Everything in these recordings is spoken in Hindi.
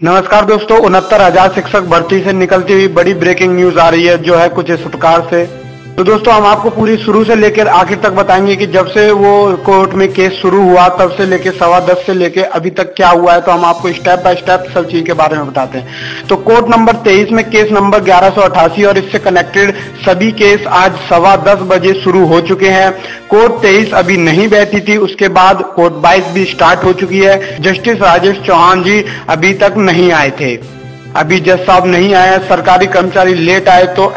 नमस्कार दोस्तों, 69,000 शिक्षक भर्ती से निकलती हुई बड़ी ब्रेकिंग न्यूज आ रही है जो है कुछ इस प्रकार से। तो दोस्तों हम आपको पूरी शुरू से लेकर आखिर तक बताएंगे कि जब से वो कोर्ट में केस शुरू हुआ तब से लेकर 10:15 से लेकर अभी तक क्या हुआ है, तो हम आपको स्टेप बाय स्टेप सब चीज के बारे में बताते हैं। तो कोर्ट नंबर 23 में केस नंबर 1188 और इससे कनेक्टेड सभी केस आज 10:15 बजे शुरू हो चुके हैं। कोर्ट 23 अभी नहीं बैठी थी, उसके बाद कोर्ट 22 भी स्टार्ट हो चुकी है। जस्टिस राजेश चौहान जी अभी तक नहीं आए थे। अभी जज साहब नहीं आए हैं। सरकारी कर्मचारी लेट आए तो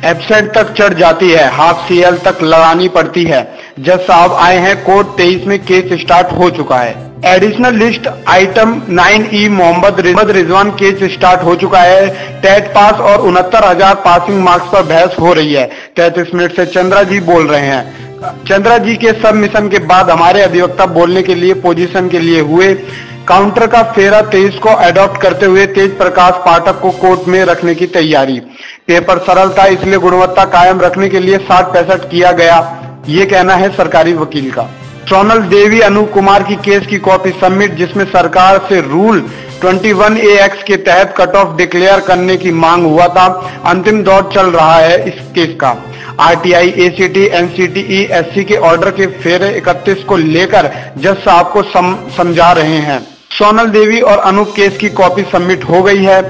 एब्सेंट तक चढ़ जाती है, हाफ सीएल तक लगानी पड़ती है। जज साहब आए हैं। कोर्ट 23 में केस स्टार्ट हो चुका है। Additional list item 9E Mohammad Rizwan case start हो चुका है। टेट पास और 69,000 पासिंग मार्क्स पर बहस हो रही है। 33 मिनट से चंद्रा जी बोल रहे हैं। चंद्रा जी के सबमिशन के बाद हमारे अधिवक्ता बोलने के लिए पोजीशन के लिए हुए। काउंटर का फेरा 23 को अडॉप्ट करते हुए तेज प्रकाश पाठक को कोर्ट में रखने की तैयारी। पेपर सरल था, इसलिए गुणवत्ता कायम रखने के लिए 60-65 किया गया, ये कहना है सरकारी वकील का। सोनल देवी अनूप कुमार की केस की कॉपी सबमिट, जिसमें सरकार से रूल 21A के तहत कट ऑफ डिक्लेयर करने की मांग हुआ था। अंतिम दौर चल रहा है इस केस का। आरटीआई, एसीटी, एनसीटीई, एससी के ऑर्डर के फेरे 31 को लेकर जज साहब को समझा रहे हैं। सोनल देवी और अनूप केस की कॉपी सबमिट हो गई है,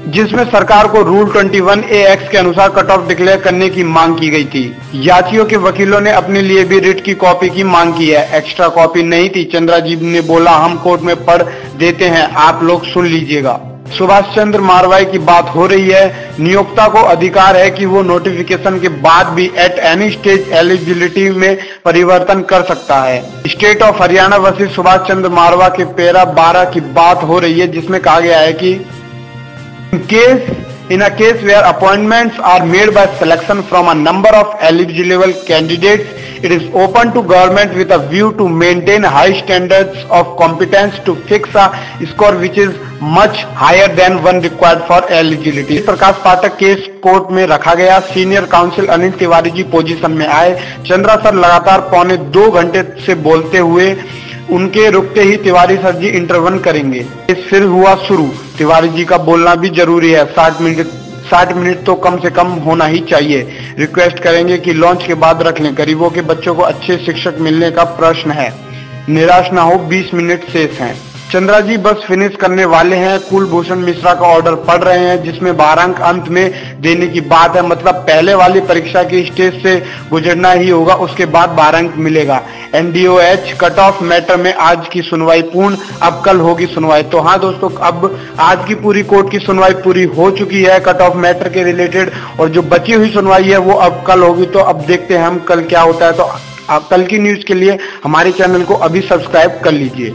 जिसमें सरकार को रूल 21A के अनुसार कट ऑफ डिक्लेयर करने की मांग की गई थी। याचियों के वकीलों ने अपने लिए भी रिट की कॉपी की मांग की है। एक्स्ट्रा कॉपी नहीं थी। चंद्रा जी ने बोला हम कोर्ट में पढ़ देते हैं, आप लोग सुन लीजिएगा। सुभाष चंद्र मारवाई की बात हो रही है। नियोक्ता को अधिकार है कि वो नोटिफिकेशन के बाद भी एट एनी स्टेज एलिजिबिलिटी में परिवर्तन कर सकता है। State of Haryana versus Subhash Chandra Marwah के पैरा 12 की बात हो रही है, जिसमें कहा गया है कि in a case where appointments are made by selection from a number of eligible candidates, it is open to government with a view to maintain high standards of competence to fix a score which is much higher than one required for eligibility। Prakash Pathak case court में रखा गया। Senior council Anil Tiwari ji position में आए। चंद्रा सर लगातार पौने 2 घंटे से बोलते हुए, उनके रुकते ही तिवारी सर जी इंटरवन करेंगे। फिर हुआ शुरू। तिवारी जी का बोलना भी जरूरी है। 60 मिनट तो कम से कम होना ही चाहिए। रिक्वेस्ट करेंगे कि लॉन्च के बाद रख लें। गरीबों के बच्चों को अच्छे शिक्षक मिलने का प्रश्न है, निराश ना हो, 20 मिनट शेष हैं। चंद्रा जी बस फिनिश करने वाले हैं। कुलभूषण मिश्रा का ऑर्डर पढ़ रहे हैं, जिसमें 12 अंक अंत में देने की बात है। मतलब पहले वाली परीक्षा की स्टेज से गुजरना ही होगा, उसके बाद 12 अंक मिलेगा। NDOH कट ऑफ मैटर में आज की सुनवाई पूर्ण, अब कल होगी सुनवाई। तो हाँ दोस्तों, अब आज की पूरी कोर्ट की सुनवाई पूरी हो चुकी है कट ऑफ मैटर के रिलेटेड, और जो बची हुई सुनवाई है वो अब कल होगी। तो अब देखते हैं हम कल क्या होता है। तो आप कल की न्यूज के लिए हमारे चैनल को अभी सब्सक्राइब कर लीजिए।